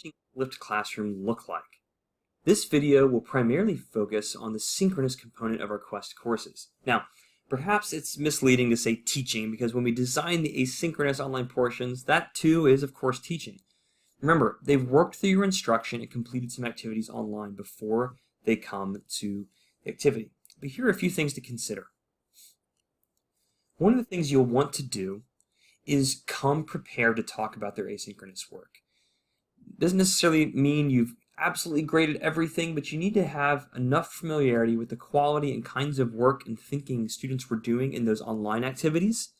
teaching a flipped classroom look like? This video will primarily focus on the synchronous component of our Quest courses. Now, perhaps it's misleading to say teaching because when we design the asynchronous online portions, that too is of course teaching. Remember, they've worked through your instruction and completed some activities online before they come to the activity. But here are a few things to consider. One of the things you'll want to do is come prepared to talk about their asynchronous work. It doesn't necessarily mean you've absolutely graded everything, but you need to have enough familiarity with the quality and kinds of work and thinking students were doing in those online activities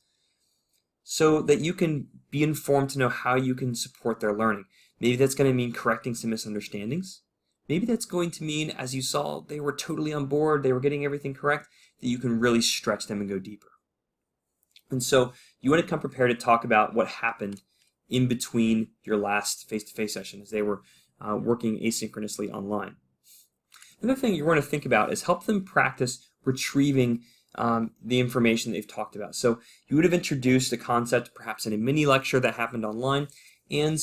so that you can be informed to know how you can support their learning. Maybe that's going to mean correcting some misunderstandings. Maybe that's going to mean, as you saw, they were totally on board, they were getting everything correct, that you can really stretch them and go deeper. And so you want to come prepared to talk about what happened in between your last face-to-face session as they were working asynchronously online. Another thing you want to think about is help them practice retrieving the information they've talked about. So you would have introduced a concept perhaps in a mini lecture that happened online, and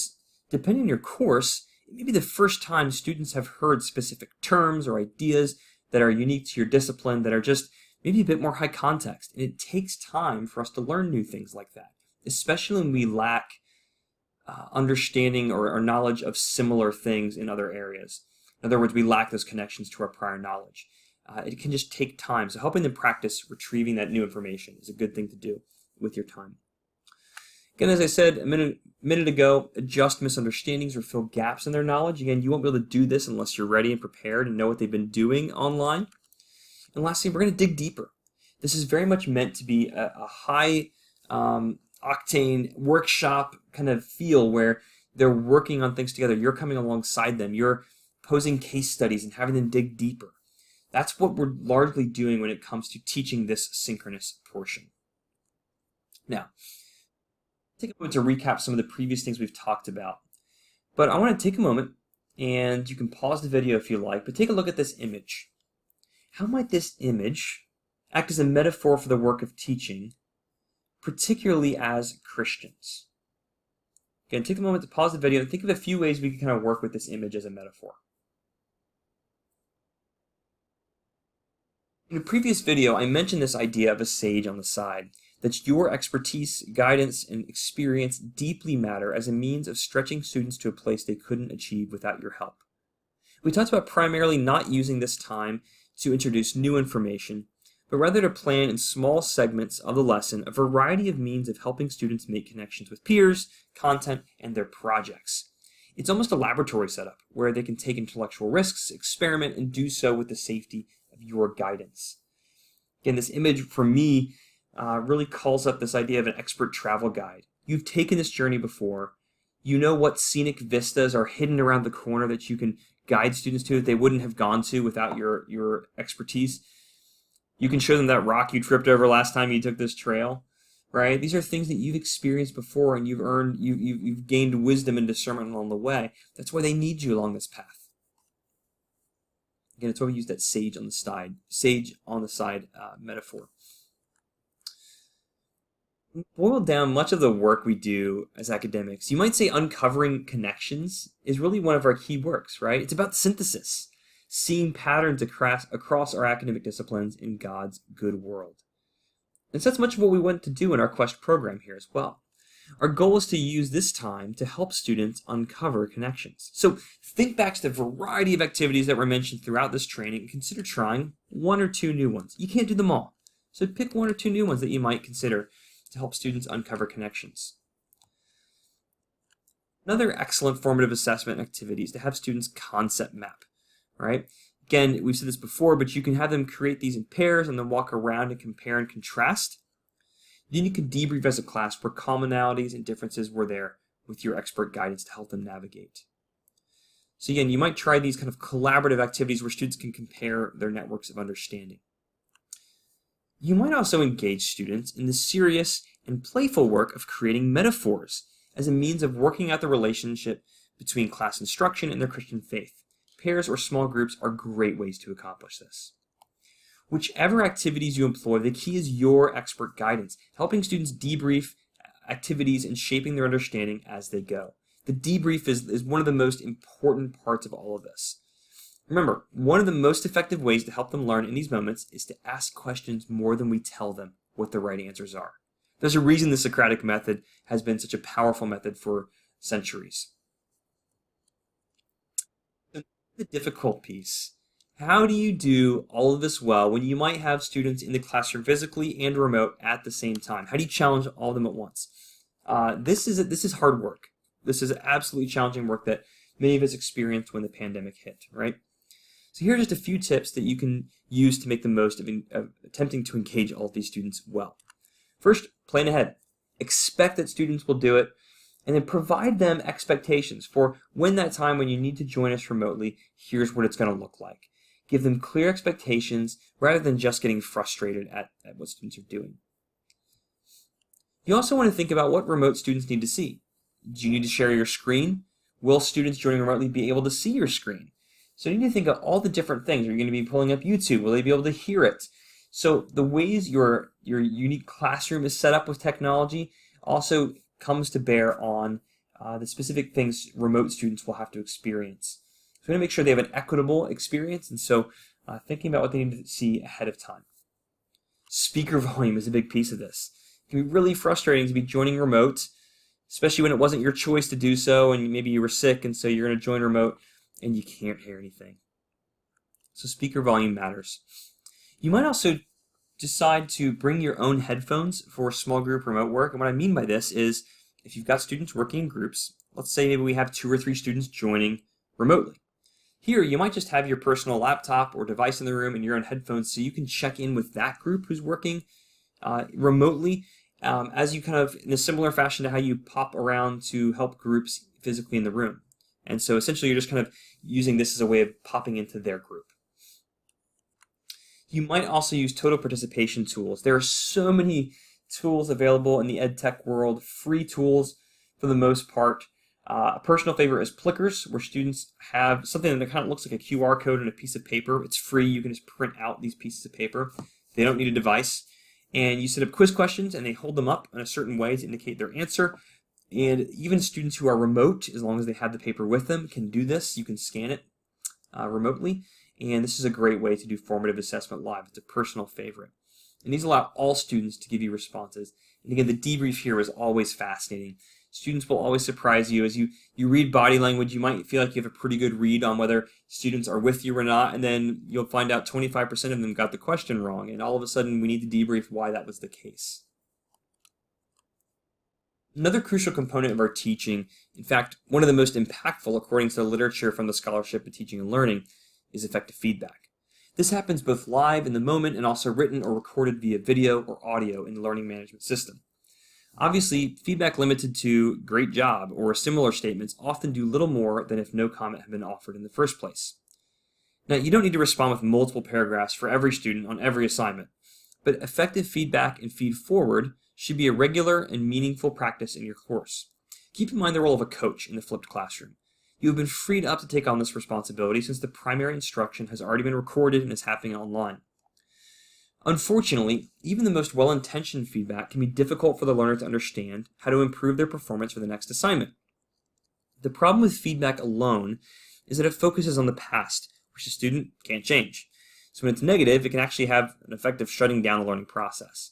depending on your course, it may be the first time students have heard specific terms or ideas that are unique to your discipline that are just maybe a bit more high context. And it takes time for us to learn new things like that, especially when we lack understanding or knowledge of similar things in other areas. In other words, we lack those connections to our prior knowledge. It can just take time. So helping them practice retrieving that new information is a good thing to do with your time. Again, as I said a minute ago, adjust misunderstandings or fill gaps in their knowledge. Again, you won't be able to do this unless you're ready and prepared and know what they've been doing online. And lastly, we're going to dig deeper. This is very much meant to be a high octane workshop kind of feel where they're working on things together. You're coming alongside them. You're posing case studies and having them dig deeper. That's what we're largely doing when it comes to teaching this synchronous portion. Now, take a moment to recap some of the previous things we've talked about. But I want to take a moment, and you can pause the video if you like, but take a look at this image. How might this image act as a metaphor for the work of teaching, particularly as Christians? Again, take a moment to pause the video and think of a few ways we can kind of work with this image as a metaphor. In a previous video, I mentioned this idea of a sage on the side, that your expertise, guidance, and experience deeply matter as a means of stretching students to a place they couldn't achieve without your help. We talked about primarily not using this time to introduce new information, but rather to plan in small segments of the lesson a variety of means of helping students make connections with peers, content, and their projects. It's almost a laboratory setup where they can take intellectual risks, experiment, and do so with the safety of your guidance. Again, this image for me really calls up this idea of an expert travel guide. You've taken this journey before. You know what scenic vistas are hidden around the corner that you can guide students to that they wouldn't have gone to without your expertise. You can show them that rock you tripped over last time you took this trail, right? These are things that you've experienced before and you've gained wisdom and discernment along the way. That's why they need you along this path. Again, it's why we use that sage on the side metaphor. Boiled down, much of the work we do as academics, you might say uncovering connections is really one of our key works, right? It's about synthesis, seeing patterns across our academic disciplines in God's good world. And so that's much of what we want to do in our Quest program here as well. Our goal is to use this time to help students uncover connections. So think back to the variety of activities that were mentioned throughout this training and consider trying one or two new ones. You can't do them all, so pick one or two new ones that you might consider to help students uncover connections. Another excellent formative assessment activity is to have students concept map, right? Again, we've said this before, but you can have them create these in pairs and then walk around and compare and contrast. Then you can debrief as a class where commonalities and differences were there with your expert guidance to help them navigate. So again, you might try these kind of collaborative activities where students can compare their networks of understanding. You might also engage students in the serious and playful work of creating metaphors as a means of working out the relationship between class instruction and their Christian faith. Pairs or small groups are great ways to accomplish this. Whichever activities you employ, the key is your expert guidance, helping students debrief activities and shaping their understanding as they go. The debrief is one of the most important parts of all of this. Remember, one of the most effective ways to help them learn in these moments is to ask questions more than we tell them what the right answers are. There's a reason the Socratic method has been such a powerful method for centuries. The difficult piece. How do you do all of this well when you might have students in the classroom physically and remote at the same time? How do you challenge all of them at once? This is hard work. This is absolutely challenging work that many of us experienced when the pandemic hit, right? So here are just a few tips that you can use to make the most of attempting to engage all of these students well. First, plan ahead. Expect that students will do it, and then provide them expectations for when that time when you need to join us remotely, here's what it's going to look like. Give them clear expectations rather than just getting frustrated at what students are doing. You also want to think about what remote students need to see. Do you need to share your screen? Will students joining remotely be able to see your screen? So you need to think of all the different things. Are you going to be pulling up YouTube? Will they be able to hear it? So the ways your unique classroom is set up with technology also comes to bear on the specific things remote students will have to experience. So we want to make sure they have an equitable experience, and so thinking about what they need to see ahead of time. Speaker volume is a big piece of this. It can be really frustrating to be joining remote, especially when it wasn't your choice to do so, and maybe you were sick, and so you're going to join remote, and you can't hear anything. So speaker volume matters. You might also decide to bring your own headphones for small group remote work. And what I mean by this is if you've got students working in groups, let's say maybe we have 2 or 3 students joining remotely. Here, you might just have your personal laptop or device in the room and your own headphones so you can check in with that group who's working remotely as you kind of, in a similar fashion to how you pop around to help groups physically in the room. And so essentially you're just kind of using this as a way of popping into their group. You might also use total participation tools. There are so many tools available in the ed tech world, free tools for the most part. A personal favorite is Plickers, where students have something that kind of looks like a QR code on a piece of paper. It's free. You can just print out these pieces of paper. They don't need a device. And you set up quiz questions, and they hold them up in a certain way to indicate their answer. And even students who are remote, as long as they have the paper with them, can do this. You can scan it remotely. And this is a great way to do formative assessment live. It's a personal favorite. And these allow all students to give you responses. And again, the debrief here is always fascinating. Students will always surprise you. As you read body language, you might feel like you have a pretty good read on whether students are with you or not, and then you'll find out 25% of them got the question wrong, and all of a sudden we need to debrief why that was the case. Another crucial component of our teaching, in fact, one of the most impactful according to the literature from the Scholarship of Teaching and Learning, is effective feedback. This happens both live in the moment and also written or recorded via video or audio in the learning management system. Obviously, feedback limited to "great job" or similar statements often do little more than if no comment had been offered in the first place. Now, you don't need to respond with multiple paragraphs for every student on every assignment, but effective feedback and feed forward should be a regular and meaningful practice in your course. Keep in mind the role of a coach in the flipped classroom. You have been freed up to take on this responsibility since the primary instruction has already been recorded and is happening online. Unfortunately, even the most well-intentioned feedback can be difficult for the learner to understand how to improve their performance for the next assignment. The problem with feedback alone is that it focuses on the past, which the student can't change. So when it's negative, it can actually have an effect of shutting down the learning process.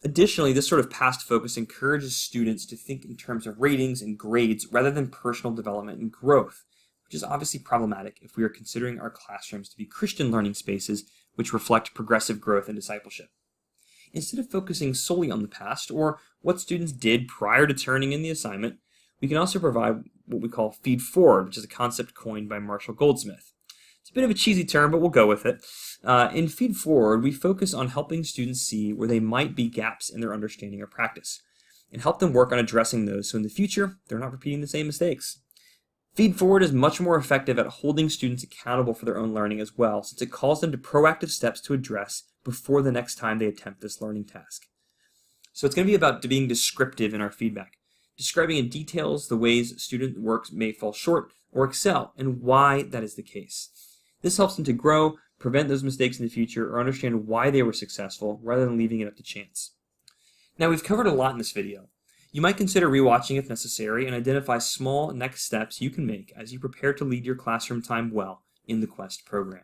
Additionally, this sort of past focus encourages students to think in terms of ratings and grades rather than personal development and growth, which is obviously problematic if we are considering our classrooms to be Christian learning spaces which reflect progressive growth and discipleship. Instead of focusing solely on the past or what students did prior to turning in the assignment, we can also provide what we call feed forward, which is a concept coined by Marshall Goldsmith. It's a bit of a cheesy term, but we'll go with it. In feed forward, we focus on helping students see where they might be gaps in their understanding or practice, and help them work on addressing those so in the future they're not repeating the same mistakes. Feed forward is much more effective at holding students accountable for their own learning as well, since it calls them to proactive steps to address before the next time they attempt this learning task. So it's going to be about being descriptive in our feedback, describing in details the ways student work may fall short or excel and why that is the case. This helps them to grow, prevent those mistakes in the future, or understand why they were successful rather than leaving it up to chance. Now, we've covered a lot in this video. You might consider rewatching if necessary and identify small next steps you can make as you prepare to lead your classroom time well in the Quest program.